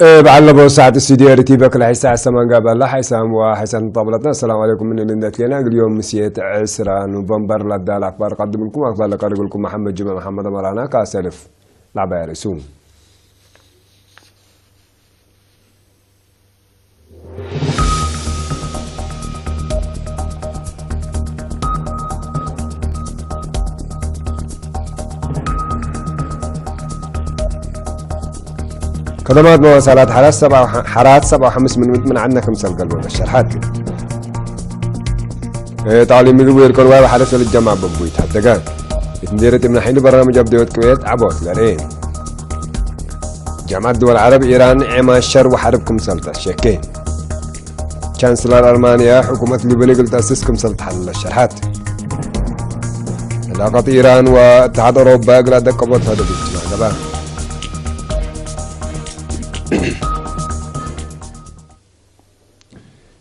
بعلبوا ساعة الاستديو رتيبك الساعة 8 قبل لا حيسام وحسن طابلتنا. السلام عليكم من الندات لنا اليوم مسيت 10 نوفمبر لدى الأخبار قدم لكم أخبار لقرب لكم محمد جمع محمد مرانا كاسلف لعبة يرسوم. خدمات مواصلات حارات 7.5 من عندنا كمسة القلب الشرحات تعليم مقبول يركض واي وحارس للجامعة ببويت هدقان يتنديرت من حين برنامج أبديوت كويت عبوت لرين جامعة دول العرب إيران عما الشر وحرب كمسلة شيكين شانسلر ألمانيا حكومة ليبيا تأسيس كمسلة حل الشرحات علاقة إيران واتحاد أوروبا قلت دقبت هذا الاجتماع قبل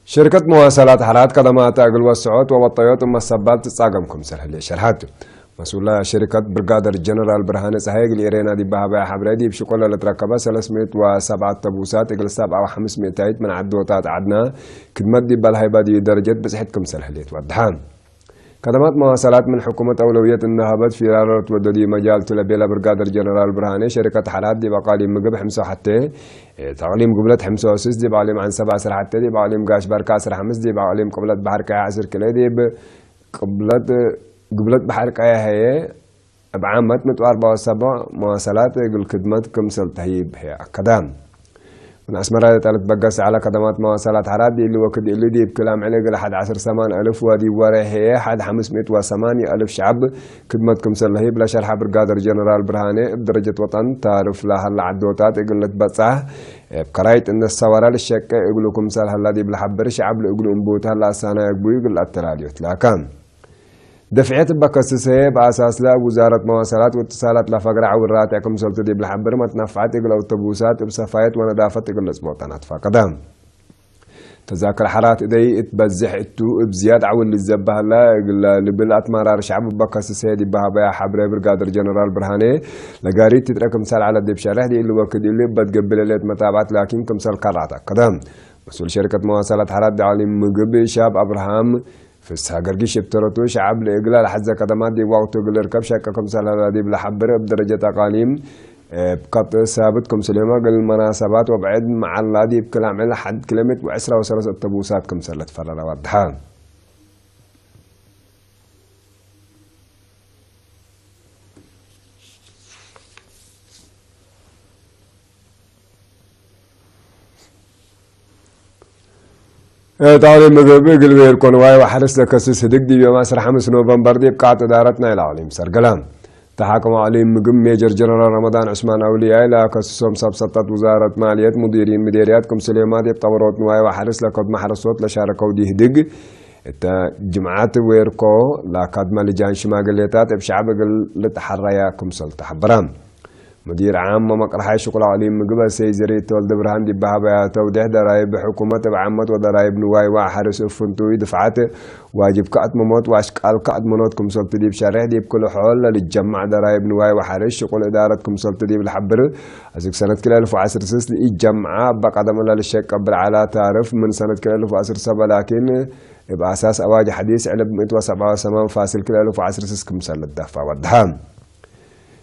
شركة مواصلات حارات خدمات أقل والسعود ووطيات المصبات تساقمكم سرحلية شرحات مسؤولة شركة برغادر جنرال برهان سهيق الإيرينا دي بها حبريدي بشكل لتركبها 307 طبوسات أقل 7 و500 من عدوتات عدنا كدمت دي بالهيبة دي درجة بسحتكم سرحلية ودحان خدمات مواصلات من حكومة أولوية النهبات في رارة ودودي مجال تلبيلا برغادر جنرال برهاني شركة حارات دي بقالي مقب حمسو حتى تعليم قبلت حمسو أسس دي بعلم عن 7 سر حتى دي بعلم قاش بركة سر حمس دي بعلم قبلت بحر كايا عسر كلا دي قبلت بحر كايا هي بعامة 174 مواصلات قل خدمات كمسل تهيب هي كدام من أسمرة تالت بقص على خدمات مواصلات حارات دي اللي وكد اللي دي بكلام عليك لحد 10,000 ودي وراه حد 508,000 شعب خدمة كمسل لهيب لا شرح برغادر جنرال برهاني بدرجة وطن تعرف لها العدوتات قلت بصح بقرايت ان الصورة للشكة يقولوا كمسل هلا دي بالحبر شعب يقولوا انبوت هلا سنة يقولوا يقول التراليوت لكن دفعت بكسسه بأساس لا وزارة مواصلات واتصالات لفقر عورات يكم سلطة دي بالحبر ما تنفعت يقول أوتوبوسات بصفايات ونظافة يقول لسبوطانات فقدام تذاكر حارات دي اتبزح اتو بزياد عول للزبه لا اللي بالاتمرار شعب بكسسه دي بها بيا حبر برغادر جنرال برهاني لقاريت تترك مثال على دي بشرح دي اللي وقت اللي بتقبل ليت متابعات لكن كمثال قرعتك قدام مسؤول شركة مواصلات حارات دي علي مقبي شاب أبراهام في الساقرقيش ابترتو شعب لإقلال حزة خدمات دي وقتو قلركب شككم سالة دي بلحبر بدرجة أقاليم بقط ثابتكم سليمة قل المناسبات وبعد مع الله دي بكلام على حد كلمة وعسرة وسرس الطبوساتكم سالة فرلا وضحان تعالي مقبل قلبير كون واي وحرس لك اسس هدق دي بيوم 5 نوفمبر دي بقاعة ادارتنا الى عليم سرقلام تحاكم عليم مقم ميجر جنرال رمضان عثمان اولياء لا كسسهم سبسطت وزارة مالية مديرين مديرياتكم سليمات يبطورات واي وحرس لقد محرسوت لشاركوا دي هدق جمعات ويركو لا قدم لجان شماغليتات بشعب لتحرياكم سلطة حبرام مدير عام مقرحة شغل عليم مقبل سيزري تولد برهان دي بها توضيح ضرائب حكومة بعمة وضرائب نواي وحرس الفنتوي دفعات واجب قعد مموت واشكال قعد منوتكم سلطة دي بشارع دي بكل حول للجمع ضرائب نواي وحرس شغل إدارتكم سلطة دي بالحبر أزيك سنة كلا 1010 سنة الجمعة بقدم الله للشيك قبل على تعرف من سنة كلا 1017 لكن بأساس أواجه حديث علب 177 فاصل كلا 1010 سنة كمسال الدفع والدهام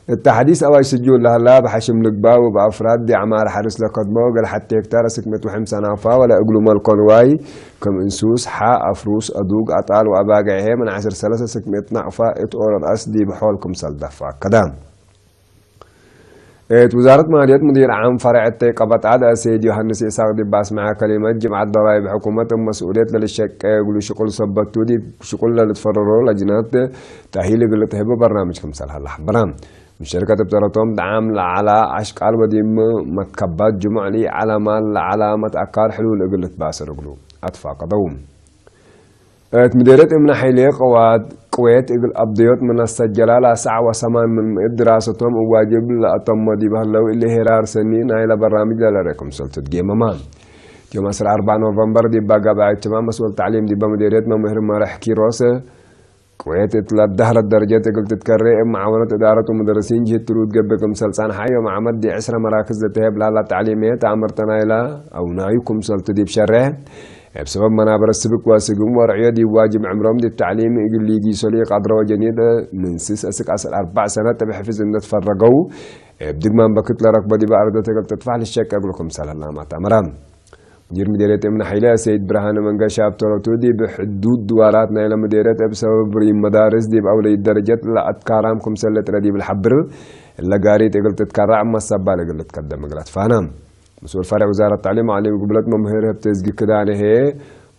التحديث أواج سجول لها لا بحشم لقبا وبأفراد دي عمار حارس لقدمه قال حتى هكتار سكمة وحمسة نافا ولا أقلوا مالكون واي كم إنسوس حا أفروس أدوق أطال وأباقعه من 10 سلسة سكمة نعفا إتقور الأس دي بحولكم سلدفا قدام وزارة مالية مدير عام فرع التيقبت عدا سيد يوحنس إساق دي باس مع كلمة جمع الضرائب حكومة مسؤولية للشك يقولوا شغل صبتو دي شغل للتفرروا لجنات تأهيل قلت هبه برنامجكم سلها الحبرام شركة بترتم دعم على أشكال وديم متكبات جمع لي علامة أكار حلول قلت باسر قلوب أطفاق دوم مديرية من حيلي قوات إقل أبديوت من السجلة لا ساعة وثمان من دراستهم وواجب لأتم دي بهلو اللي هرار سنين إلى برامج لريكم سلطة جيممان يوم 4 نوفمبر دي بقى بعد تمام مسؤول تعليم دي بمديرية مهر مرح كيروس كويت الظهر الدرجات قلت تتكرر معاونة إدارة ومدرسين جهة ترود قبكم سلسان حي ومع مدي 10 مراكز ذاتية بلا تعليمية تعمرتنا إلى أو نايكم سلط دي بشره بسبب منابر السبك واسقهم ورعية دي واجب عمرهم دي التعليم يقول لي يجي سليق قدر وجنيدة من سيس أسك أسل 4 سنوات بحفظ إن تفرقوا بدق ما بكت لركبة دي بأرضة تقل تدفع للشك أقولكم سهل الله ما تأمران مدير مديرية من حيلة سيد برهان منقا شاب تورتودي بحدود دواراتنا إلى مديرية بسبب مدارس دي بأولي الدرجات لا أتكارامكم سلة ردي بالحبر اللي قاري تقل تتكرع ما السبالة قلت تقدم قلت فانام مسؤول فرع وزارة التعليم وعليم قبلت ممهرها بتزقي كده هي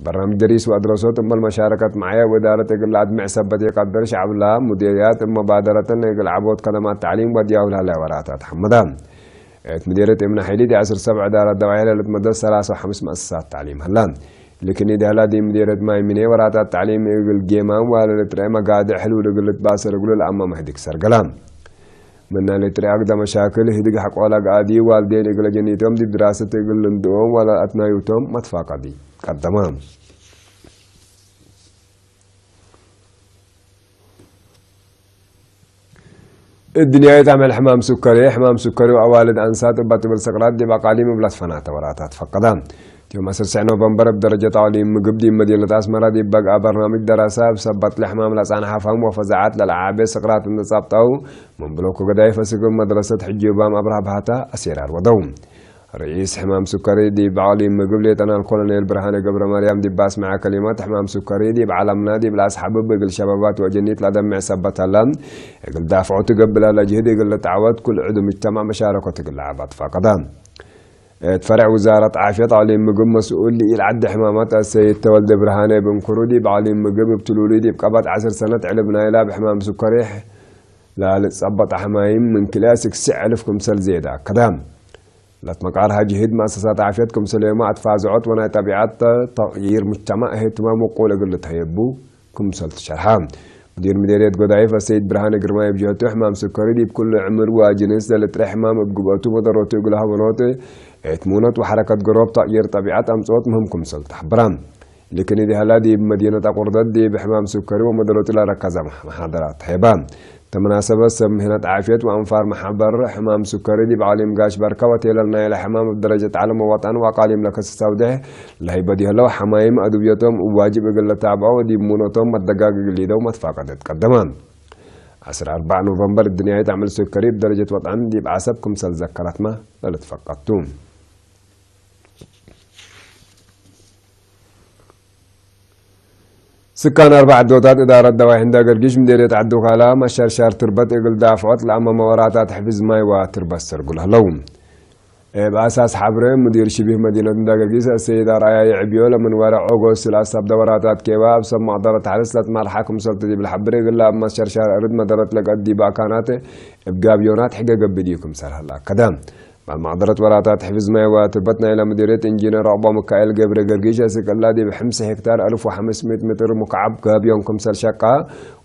برنامج دريس وأدرسات أما المشاركات معايا وإدارة تقل عد معسبة يقدر شعب الله مديريات مبادرة يقل عبود قدمات التعليم ودياولها لا وراتات حمدان مديرية ابن حيلي 10 دارات دواعي لتمدد 3 و5 مؤسسات تعليم هلان لكن إذا هلا دي مديرية مايمني وراتات التعليم يقل جيمان ولا لترعي قاعد حلو يقول تباسر يقول الأمام مهديك سرقلام من لترعي أقدم مشاكل هديك حق ولا قادي والدين يقول جنيتهم دي بدراسة يقول لندوم ولا أثنايوتهم متفاقة دي قدمان الدنيا تعمل حمام سكري وأوالد أنسات وباتب السقرات دي بقالي مبلغ فنات وراتات فقدام يوم 9 نوفمبر بدرجة تعليم مقبدي مدينة أسمرة دي بقى برنامج دراسة بسبت لحمام لسان حفهم وفزعات للعاب سقرات النصاب تاو من بلوكو قداي فسقم مدرسة حجي وبام أبرها بهاتا أسيرار ودوم رئيس حمام سكري دي بعلي مقبلي تنا الكولونيل برهان قبر مريم دي باس مع كلمات حمام سكري دي بعلمنا دي بلا أصحاب بقل شبابات وجنيت لدمع سبتها لم يقول دافعوا تقبل لجهد يقول تعود كل عضو مجتمع مشاركة تقول لعبات فقدام فرع وزارة عافية تعليم مقب مسؤول لي العد حمامات السيد تولد برهاني بن كرودي بعليم مقب بتلولي دي بقبات 10 سنة علبنا إلى بحمام سكري لا لتصبط حمايم من كلاسك سعلفكم سل زيادة كدام لا تمقارها جهد مؤسسات عافيتكم سليمة أتفازعت وانا تبعات تغيير مجتمع اهتمام وقولة قلت هيبو كم سلت شرحام مدير مديرية قدايف السيد برهان قرماي بجهته حمام سكري دي بكل عمر واجنس لتري حمام بقباتو بدروتو يقولها بنوتي اتمونت وحركة قروب تغيير طبيعات أمصوت مهمكم سلت حبرام لكن إذا هلا دي بمدينة قردد دي بحمام سكري ومدروتو لا ركزة محاضرات هيبان تمناسبة سمهنة عافية وأنفار محبر حمام سكري دي بعليم قاش بركة وتيلنا إلى حمام بدرجة علم وطن وقاليم لك السوداء لا يبدي هلا حمايم أدويتهم وواجب يقول تابعوا ودي مونتهم الدقاق اللي دو متفاقدت قدمان 4 نوفمبر الدنيا تعمل سكري بدرجة وطن دي بعسبكم سلذكرت ما لا تفقدتم سكان 4 دوتات إدارة دواء هندا قرقش مديرية عدو خالا مشار شار تربط إقل دافعات لأما موراتات حفظ ماي وتربط سرقلها لهم بأساس حبرين مدير شبيه مدينة هندا قرقش السيدة رايا يعبيولا من وراء أغوست الأساب دوراتات كيواب سمع دارت حرسلت مرحاكم سلطة بالحبري قل لها أما شار شار أرد مدارت لك أدي باكانات بقابيونات حقا قبديكم سهل الله كدام مع معذرة وراتات حفظ ماء وتربطنا إلى مديرية إنجينير عقبة مكايل قبر قرقيشة سكلا دي ب5 هكتار 1500 متر مكعب قابيون كمسل شقة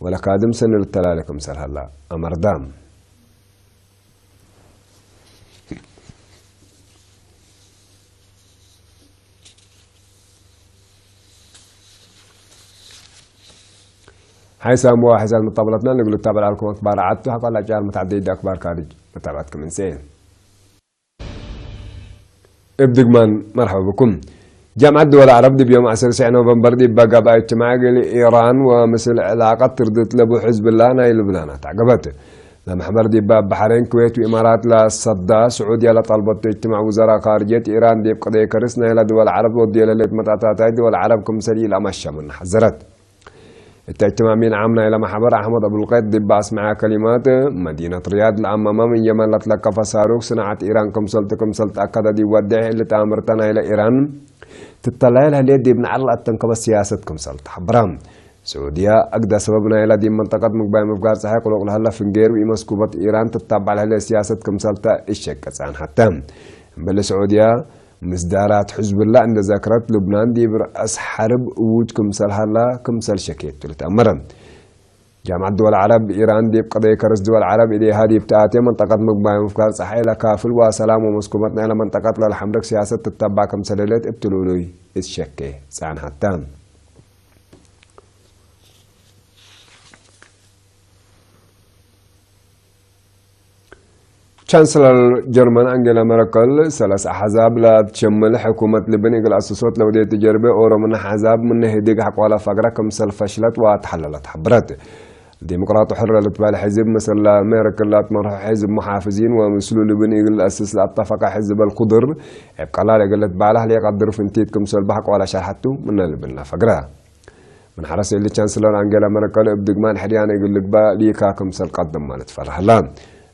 ولا كادم سن التلالة كمسل هلا أمر دام هاي ساموا حساب مطابلتنا نقول لك تابع لكم أخبار عدتها قال أجيال متعددة أخبار خارج متابعتكم من سين ابدقمان مرحبا بكم جامعة دول العرب دي بيوم 10 نوفمبر دي بقى بقى اجتماع إيران ومثل علاقة تردت لبو حزب الله نايل لبنان تعقبته لما حضر دي بحرين كويت وإمارات للصدى سعودية لطلبت اجتماع وزراء خارجية إيران دي بقضية كرسنا إلى دول العرب ودي لليت متعطاتات دول العرب كمسلي لأمشى من حذرت الاجتماع من عامنا إلى محبر أحمد أبو القيد دي باس مع كلمات مدينة رياض الأمامة من يمن لتلقى فصاروخ صناعة إيران كمسلت أكد دي ودعي اللي تأمرتنا إلى إيران تطلع لها ليه دي بنعرض التنكب السياسة كمسلت حبرام سعودية أقدى سببنا إلى دي منطقة مقباية مفقار صحيح قلوق لها الله فنجير وإمسكوبة إيران تتبع لها سياسة كمسلت الشكة عن حتى بل سعودية مصدارات حزب الله عند ذاكرة لبنان دي برأس حرب وجود كمسل هلا كمسل شكيت تلتأمرا جامعة دول العرب إيران دي بقضية كرس دول العرب إلي هذه بتاعتي منطقة مقباية مفقار صحيح لكافل وسلام ومسكوبتنا إلى منطقة للحمرك سياسة تتبع كمسلالات ابتلولي الشكي عن حتى شانسلر جرمان أنجيلا ميركل ثلاث أحزاب لا تشمل حكومة لبنان يقل أسسوت لو دي تجربة أورو من حزاب من هديق حق ولا فقرة كمسل فشلت وتحللت حبرت الديمقراط حرة لتبال حزب مثل ميركل لا تمرح حزب محافظين ومسلو لبنان يقل أسس اتفق حزب القدر يبقى لا يقل تباله ليقدر فنتيت كمسل بحق ولا شرحته من لبنان فقرة من حرس اللي شانسلر أنجيلا ميركل ابدقمان حريان يقول لك با ليكا كمسل قدم مالت فرحلان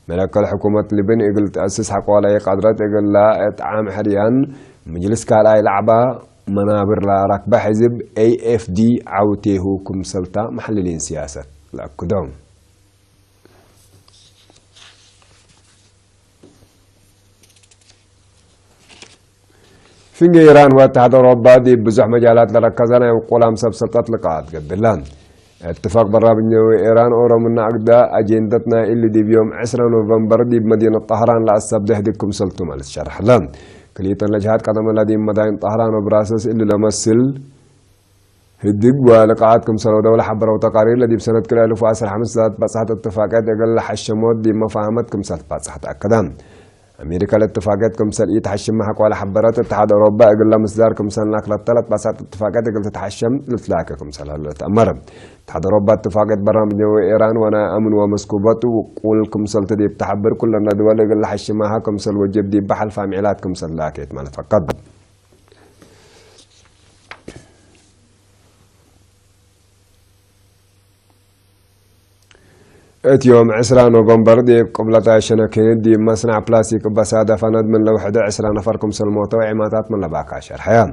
ملك حكومة لبنان يقول تأسس حق ولا يقدرت يقول لا عام حريان مجلس كالاي لعبة منابر لا ركبة حزب AFD عوتيه كمسلتا محللين سياسة لا كدوم في إيران واتحاد أوروبا دي بزح مجالات لركزنا يقول أمس بسلطات لقاءات قبلان اتفاق برابنيو إيران أورو من عقدة أجندتنا اللي دي بيوم 10 نوفمبر دي بمدينة طهران لأسب دهدكم سلطة مال الشرح لان كليتا لجهات قدم الذي مدائن طهران وبراسس اللي لمسل هدق ولقاءاتكم سلو دولة حبر وتقارير الذي بسنة كل 2015 بصحت اتفاقات يقل حشموت دي مفاهمتكم سلط بصحت أكدام أمريكا الاتفاقات كمسل يتحشم محك ولا حبرات اتحاد أوروبا يقول لها مصدار كمسل ناكل الثلاث بسات اتفاقات يقول تتحشم لتلاقي كمسل هلا تأمر اتحاد أوروبا اتفاقات برا من إيران وانا أمن ومسكوبات وقول كمسل تدي بتحبر كل الدول يقول لها حشم معها كمسل وجب دي بحل فامعلات كمسل لاكيت مالت فقط يوم 10 نوفمبر دي قبلة شنكين دي مصنع بلاستيك بسادة فند من لو 11 نفر كمسل موتى وعماتات من لباك 10 حياة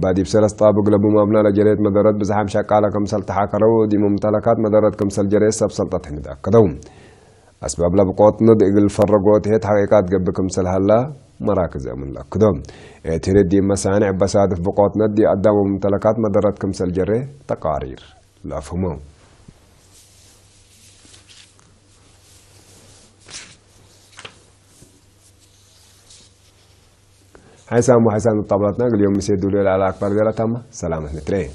بادي بسلس طابق لبو مبنى لجريت مدارات بزحام شقالة كمسل تحاكرو دي ممتلكات مدارات كمسل جريت سب سلطة هند أكدوم أسباب لبقوت ند إقل فرقوت هيت حقيقات قبل كمسل هلا مراكز من الأكدوم تريد دي مصانع بسادة بقوت ند دي قدام ممتلكات مدارات كمسل جريت تقارير لا فهمو حيسام وحيسام الطابلاتنا اليوم مسيدوا لي على أكبر ديرة تامة سلامة نترين